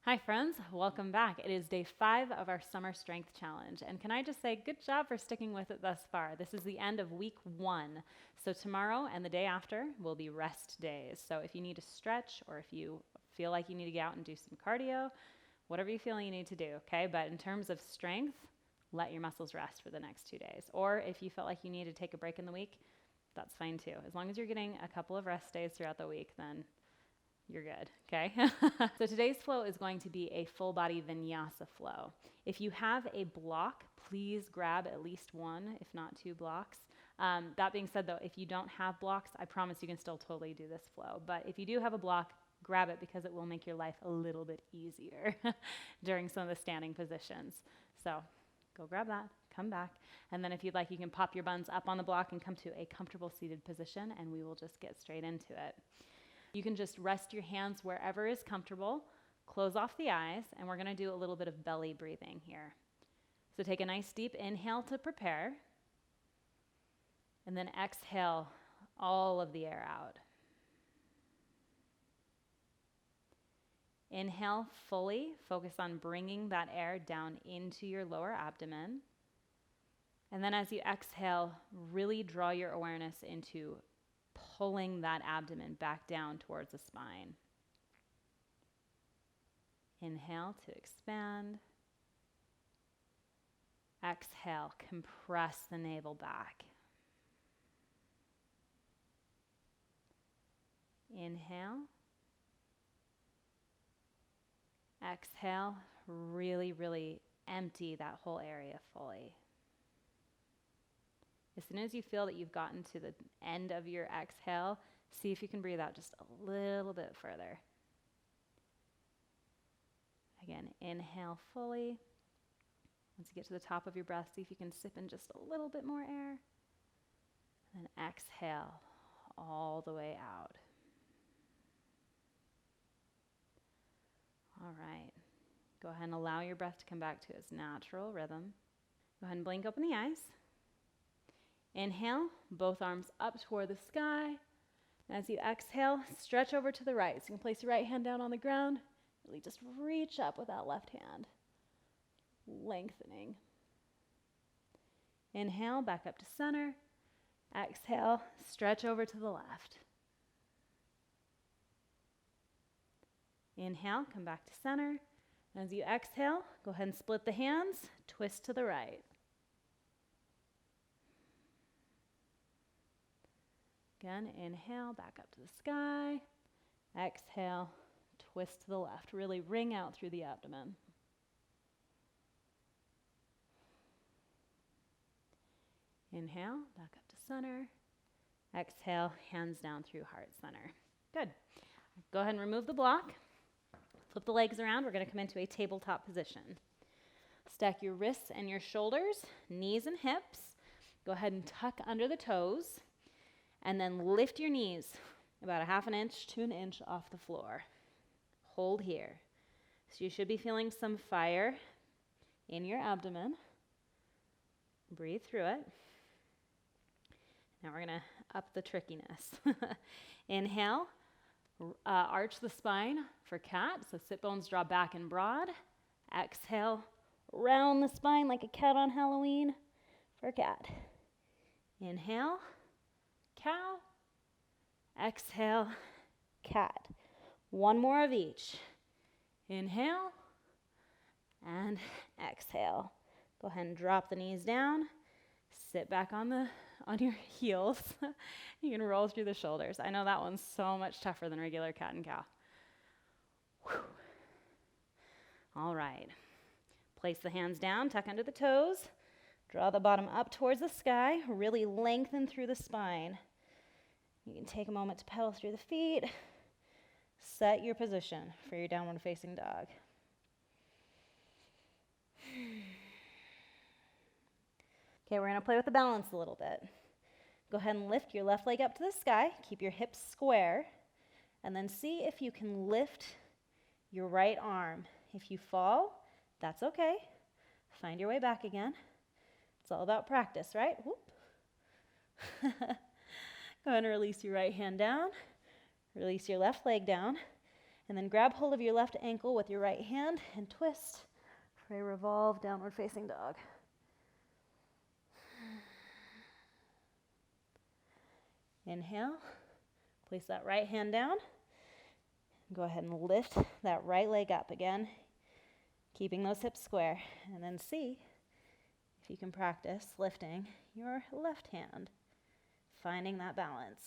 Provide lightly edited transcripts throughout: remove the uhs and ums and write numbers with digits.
Hi friends, welcome back. It is day 5 of our summer strength challenge. And can I just say good job for sticking with it thus far. This is the end of week 1. So tomorrow and the day after will be rest days. So if you need to stretch or if you feel like you need to get out and do some cardio, whatever you feel you need to do, okay? But in terms of strength, let your muscles rest for the next 2 days. Or if you felt like you need to take a break in the week, that's fine too. As long as you're getting a couple of rest days throughout the week, then you're good, okay? So today's flow is going to be a full body vinyasa flow. If you have a block, please grab at least 1, if not 2 blocks. That being said though, if you don't have blocks, I promise you can still totally do this flow. But if you do have a block, grab it because it will make your life a little bit easier during some of the standing positions. So go grab that, come back, and then if you'd like, you can pop your buns up on the block and come to a comfortable seated position, and we will just get straight into it. You can just rest your hands wherever is comfortable, close off the eyes, and we're going to do a little bit of belly breathing here. So take a nice deep inhale to prepare, and then exhale all of the air out. Inhale fully, focus on bringing that air down into your lower abdomen. And then as you exhale, really draw your awareness into pulling that abdomen back down towards the spine. Inhale to expand. Exhale, compress the navel back. Inhale. Exhale, really empty that whole area fully. As soon as you feel that you've gotten to the end of your exhale, see if you can breathe out just a little bit further. Again, inhale fully. Once you get to the top of your breath, see if you can sip in just a little bit more air. And then exhale all the way out. All right. Go ahead and allow your breath to come back to its natural rhythm. Go ahead and blink open the eyes. Inhale, both arms up toward the sky. And as you exhale, stretch over to the right. So you can place your right hand down on the ground. Really just reach up with that left hand. Lengthening. Inhale, back up to center. Exhale, stretch over to the left. Inhale, come back to center. And as you exhale, go ahead and split the hands, twist to the right. Again, inhale, back up to the sky. Exhale, twist to the left. Really wring out through the abdomen. Inhale, back up to center. Exhale, hands down through heart center. Good. Go ahead and remove the block. Flip the legs around. We're going to come into a tabletop position. Stack your wrists and your shoulders, knees and hips. Go ahead and tuck under the toes. And then lift your knees about a half an inch to an inch off the floor. Hold here. So you should be feeling some fire in your abdomen. Breathe through it. Now we're going to up the trickiness. Inhale, arch the spine for cat. So sit bones draw back and broad. Exhale, round the spine like a cat on Halloween for cat. Inhale. Cow, exhale, cat. One more of each. Inhale and exhale. Go ahead and drop the knees down. Sit back on your heels. You can roll through the shoulders. I know that one's so much tougher than regular cat and cow. Whew. All right. Place the hands down, tuck under the toes. Draw the bottom up towards the sky. Really lengthen through the spine. You can take a moment to pedal through the feet. Set your position for your downward facing dog. Okay, we're going to play with the balance a little bit. Go ahead and lift your left leg up to the sky. Keep your hips square. And then see if you can lift your right arm. If you fall, that's okay. Find your way back again. It's all about practice, right? Whoop. Go ahead and release your right hand down. Release your left leg down. And then grab hold of your left ankle with your right hand and twist for a revolve downward facing dog. Inhale, place that right hand down. Go ahead and lift that right leg up again, keeping those hips square. And then see if you can practice lifting your left hand, finding that balance.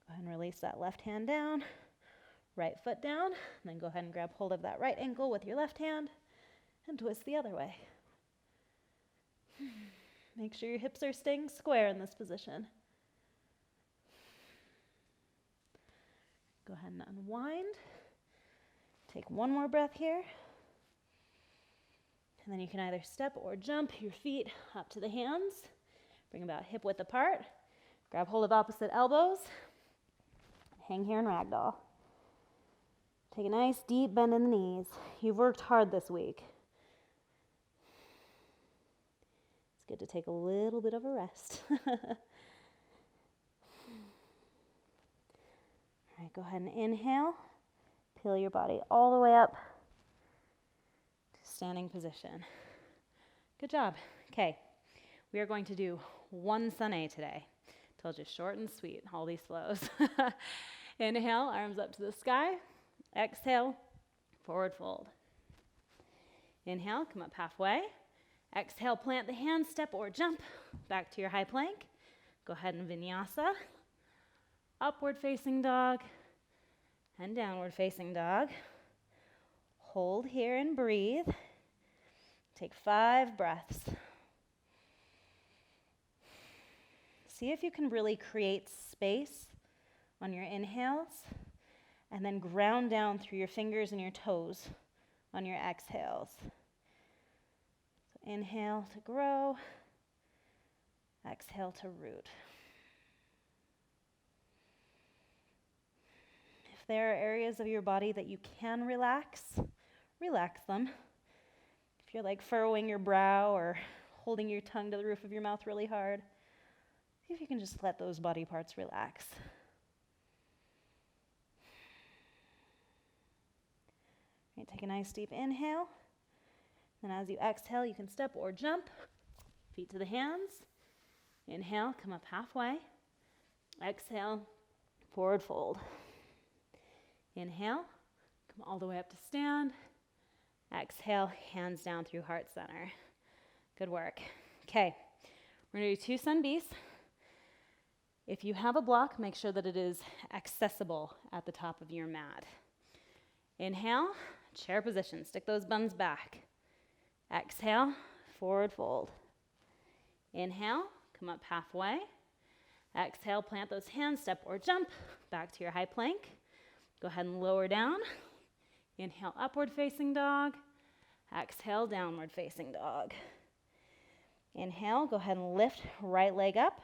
Go ahead and release that left hand down, right foot down, and then go ahead and grab hold of that right ankle with your left hand and twist the other way. Make sure your hips are staying square in this position. Go ahead and unwind. Take one more breath here. And then you can either step or jump your feet up to the hands. Bring about hip width apart. Grab hold of opposite elbows. Hang here in ragdoll. Take a nice deep bend in the knees. You've worked hard this week. It's good to take a little bit of a rest. All right, go ahead and inhale. Peel your body all the way up to standing position. Good job. Okay, we are going to do one sun today. Told you, short and sweet, all these flows. Inhale, arms up to the sky. Exhale, forward fold. Inhale, come up halfway. Exhale, plant the hands, step or jump back to your high plank. Go ahead and vinyasa. Upward facing dog and downward facing dog. Hold here and breathe. Take 5 breaths. See if you can really create space on your inhales and then ground down through your fingers and your toes on your exhales. So inhale to grow, exhale to root. If there are areas of your body that you can relax, relax them. If you're like furrowing your brow or holding your tongue to the roof of your mouth really hard, see if you can just let those body parts relax. Right, take a nice deep inhale. Then as you exhale, you can step or jump. Feet to the hands. Inhale, come up halfway. Exhale, forward fold. Inhale, come all the way up to stand. Exhale, hands down through heart center. Good work. Okay, we're going to do 2 sun Bs. If you have a block, make sure that it is accessible at the top of your mat. Inhale, chair position. Stick those buns back. Exhale, forward fold. Inhale, come up halfway. Exhale, plant those hands, step or jump back to your high plank. Go ahead and lower down. Inhale, upward facing dog. Exhale, downward facing dog. Inhale, go ahead and lift right leg up.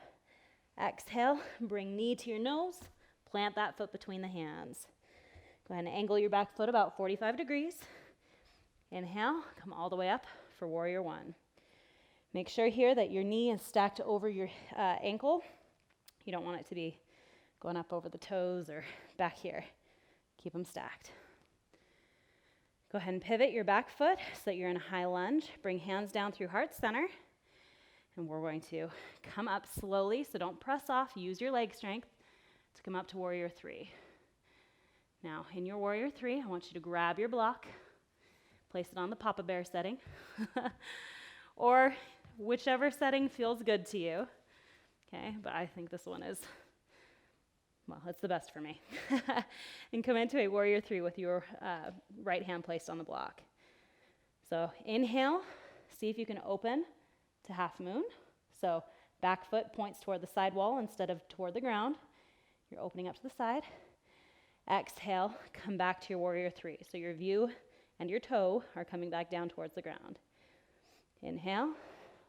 Exhale, bring knee to your nose. Plant that foot between the hands. Go ahead and angle your back foot about 45 degrees. Inhale, come all the way up for warrior 1. Make sure here that your knee is stacked over your ankle. You don't want it to be going up over the toes or back here. Keep them stacked. Go ahead and pivot your back foot so that you're in a high lunge. Bring hands down through heart center. And we're going to come up slowly, so don't press off. Use your leg strength to come up to warrior 3. Now, in your warrior 3, I want you to grab your block, place it on the Papa Bear setting, or whichever setting feels good to you. Okay, but I think this one is, well, it's the best for me. And come into a warrior 3 with your right hand placed on the block. So inhale, see if you can open to half moon. So back foot points toward the side wall instead of toward the ground. You're opening up to the side. Exhale, come back to your warrior 3. So your view and your toe are coming back down towards the ground. Inhale,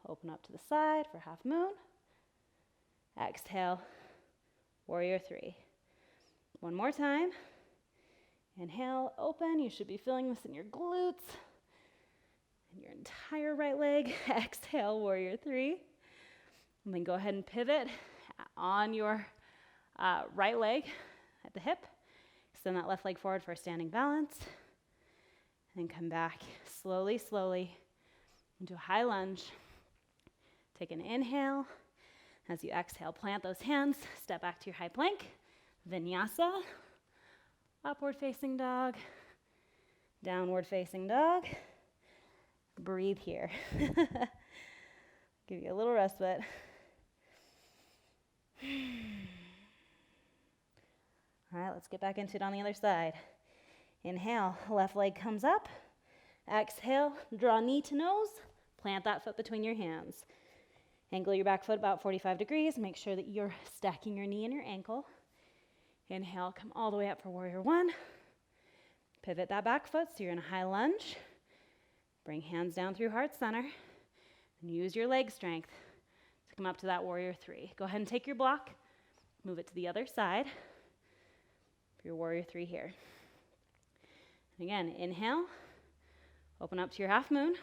open up to the side for half moon. Exhale, warrior 3. One more time. Inhale, open. You should be feeling this in your glutes and your entire right leg. Exhale, warrior 3. And then go ahead and pivot on your right leg at the hip. Extend that left leg forward for a standing balance. And come back slowly, slowly into a high lunge. Take an inhale. As you exhale, plant those hands. Step back to your high plank. Vinyasa. Upward facing dog. Downward facing dog. Breathe here. Give you a little respite. All right, let's get back into it on the other side. Inhale, left leg comes up. Exhale, draw knee to nose. Plant that foot between your hands. Angle your back foot about 45 degrees. Make sure that you're stacking your knee and your ankle. Inhale, come all the way up for warrior one. Pivot that back foot so you're in a high lunge. Bring hands down through heart center. And use your leg strength to come up to that warrior three. Go ahead and take your block. Move it to the other side for your warrior three here. And again, inhale. Open up to your half moon.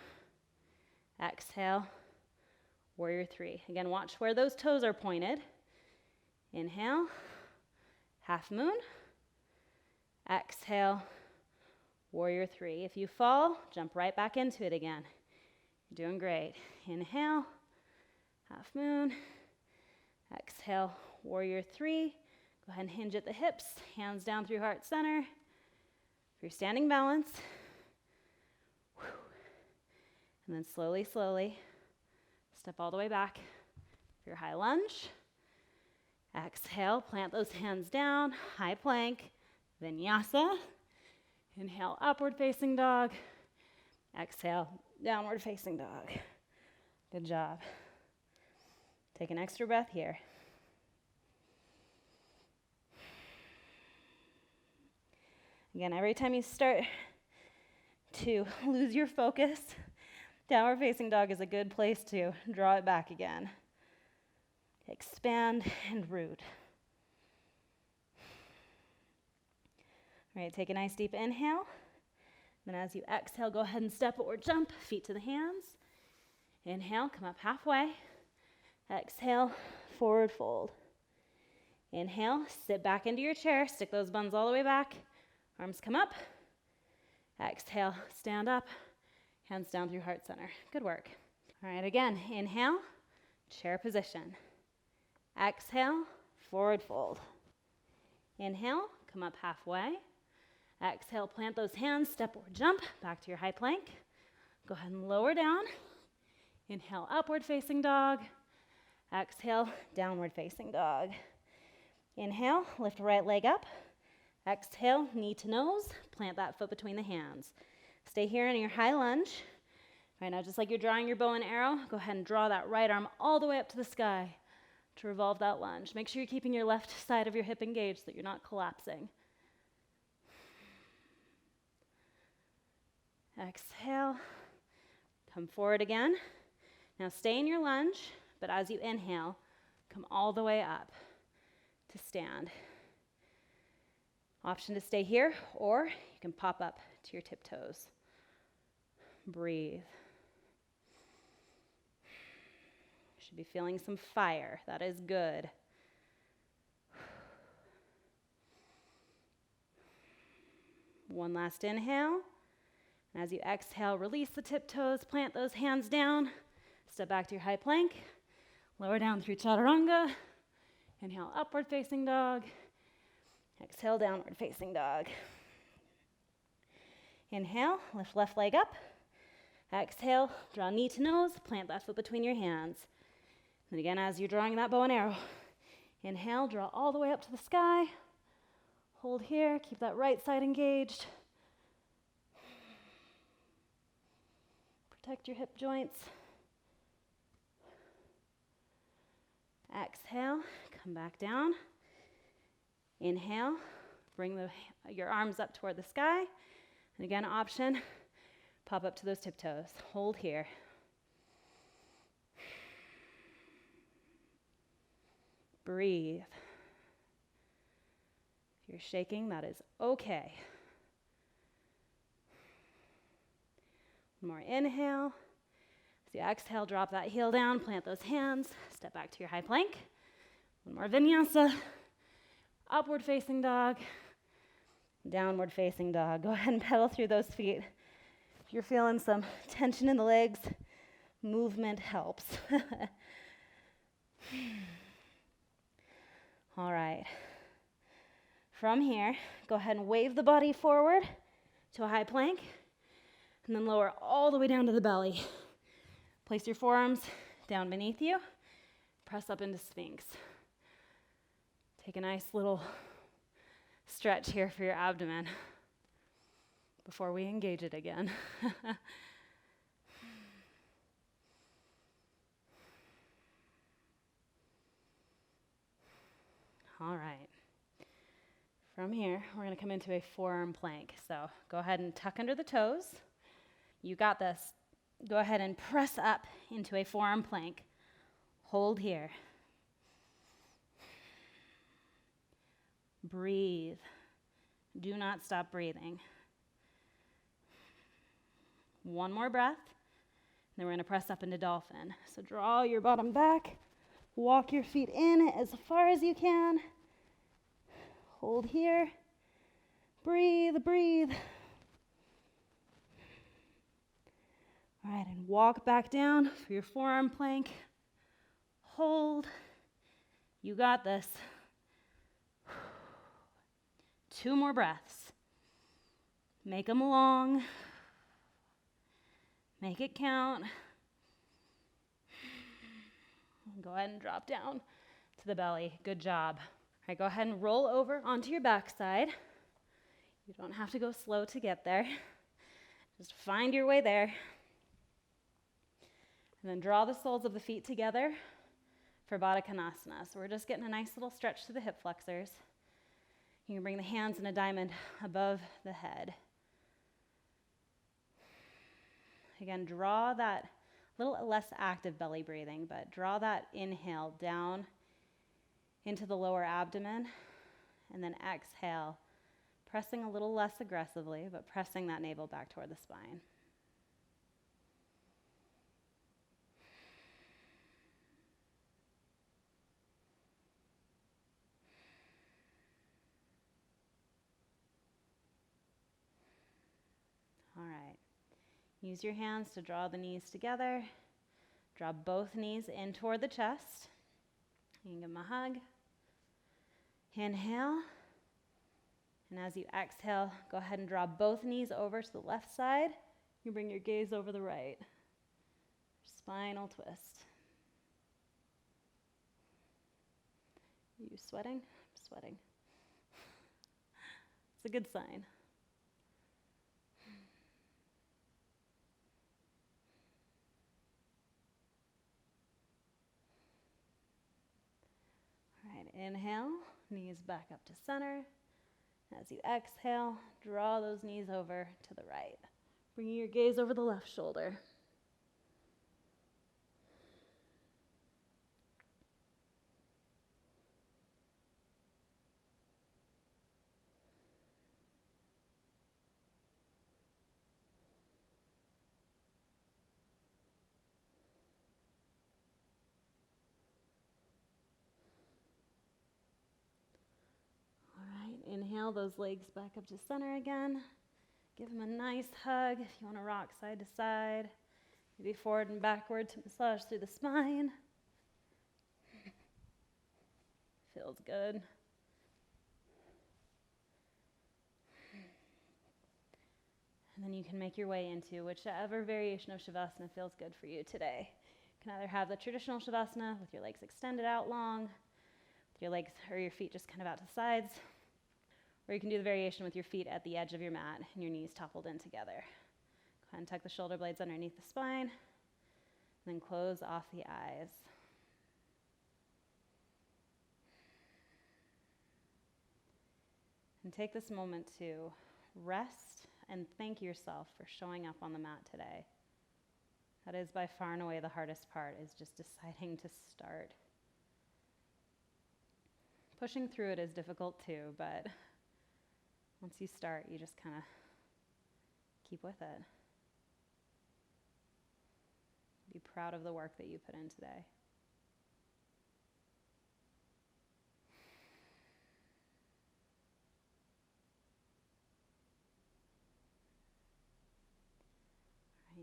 Exhale, warrior three. Again, watch where those toes are pointed. Inhale, half moon. Exhale, warrior three. If you fall, jump right back into it again. You're doing great. Inhale, half moon. Exhale, warrior three. Go ahead and hinge at the hips, hands down through heart center. For your standing balance. And then slowly, slowly, step all the way back for your high lunge. Exhale, plant those hands down, high plank, vinyasa. Inhale, upward facing dog. Exhale, downward facing dog. Good job. Take an extra breath here. Again, every time you start to lose your focus, downward facing dog is a good place to draw it back again. Expand and root. All right, take a nice deep inhale. Then as you exhale, go ahead and step or jump, feet to the hands. Inhale, come up halfway. Exhale, forward fold. Inhale, sit back into your chair, stick those buns all the way back. Arms come up. Exhale, stand up. Hands down through heart center. Good work. All right, again, inhale, chair position. Exhale, forward fold. Inhale, come up halfway. Exhale, plant those hands, step or jump, back to your high plank. Go ahead and lower down. Inhale, upward facing dog. Exhale, downward facing dog. Inhale, lift right leg up. Exhale, knee to nose, plant that foot between the hands. Stay here in your high lunge. Right now, just like you're drawing your bow and arrow, go ahead and draw that right arm all the way up to the sky to revolve that lunge. Make sure you're keeping your left side of your hip engaged so that you're not collapsing. Exhale, come forward again. Now stay in your lunge, but as you inhale, come all the way up to stand. Option to stay here, or you can pop up to your tiptoes. Breathe. Should be feeling some fire. That is good. One last inhale. And as you exhale, release the tiptoes, plant those hands down. Step back to your high plank. Lower down through chaturanga. Inhale, upward facing dog. Exhale, downward facing dog. Inhale, lift left leg up. Exhale, draw knee to nose, plant that foot between your hands. And again, as you're drawing that bow and arrow, inhale, draw all the way up to the sky. Hold here, keep that right side engaged. Protect your hip joints. Exhale, come back down. Inhale, bring your arms up toward the sky. And again, option, pop up to those tiptoes. Hold here. Breathe. If you're shaking, that is okay. One more inhale. As you exhale, drop that heel down, plant those hands, step back to your high plank. One more vinyasa. Upward facing dog, downward facing dog. Go ahead and pedal through those feet. If you're feeling some tension in the legs, movement helps. All right. From here, go ahead and wave the body forward to a high plank, and then lower all the way down to the belly. Place your forearms down beneath you. Press up into Sphinx. Take a nice little stretch here for your abdomen before we engage it again. All right. From here, we're going to come into a forearm plank. So go ahead and tuck under the toes. You got this. Go ahead and press up into a forearm plank. Hold here. Breathe. Do not stop breathing. One more breath. Then we're going to press up into dolphin. So draw your bottom back. Walk your feet in as far as you can. Hold here. Breathe, breathe. All right, and walk back down for your forearm plank. Hold. You got this. 2 more breaths. Make them long. Make it count. Go ahead and drop down to the belly. Good job. All right, go ahead and roll over onto your backside. You don't have to go slow to get there. Just find your way there. And then draw the soles of the feet together for Baddha Konasana. So we're just getting a nice little stretch to the hip flexors. You can bring the hands in a diamond above the head. Again, draw that little less active belly breathing, but draw that inhale down into the lower abdomen, and then exhale, pressing a little less aggressively, but pressing that navel back toward the spine. All right. Use your hands to draw the knees together. Draw both knees in toward the chest. You can give them a hug. Inhale. And as you exhale, go ahead and draw both knees over to the left side. You bring your gaze over the right. Spinal twist. Are you sweating? I'm sweating. It's a good sign. All right, inhale, knees back up to center. As you exhale, draw those knees over to the right. Bringing your gaze over the left shoulder. Inhale those legs back up to center again. Give them a nice hug if you want to rock side to side. Maybe forward and backward to massage through the spine. Feels good. And then you can make your way into whichever variation of Shavasana feels good for you today. You can either have the traditional Shavasana with your legs extended out long, with your legs or your feet just kind of out to the sides. Or you can do the variation with your feet at the edge of your mat and your knees toppled in together. Go ahead and tuck the shoulder blades underneath the spine, and then close off the eyes. And take this moment to rest and thank yourself for showing up on the mat today. That is by far and away the hardest part, is just deciding to start. Pushing through it is difficult too, but once you start, you just kind of keep with it. Be proud of the work that you put in today.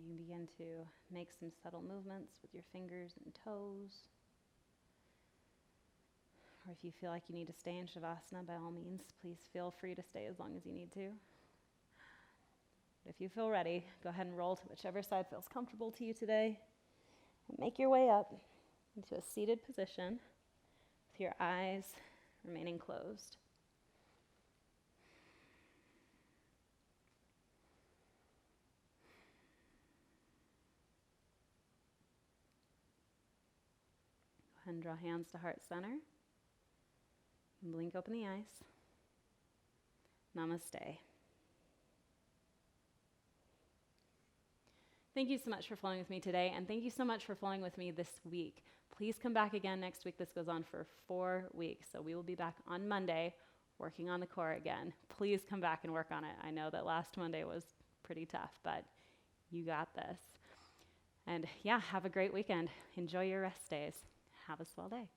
You can begin to make some subtle movements with your fingers and toes. Or if you feel like you need to stay in Shavasana, by all means, please feel free to stay as long as you need to. But if you feel ready, go ahead and roll to whichever side feels comfortable to you today. And make your way up into a seated position with your eyes remaining closed. Go ahead and draw hands to heart center. And blink open the eyes. Namaste. Thank you so much for flowing with me today, and thank you so much for flowing with me this week. Please come back again next week. This goes on for 4 weeks, so we will be back on Monday working on the core again. Please come back and work on it. I know that last Monday was pretty tough, but you got this. And yeah, have a great weekend. Enjoy your rest days. Have a swell day.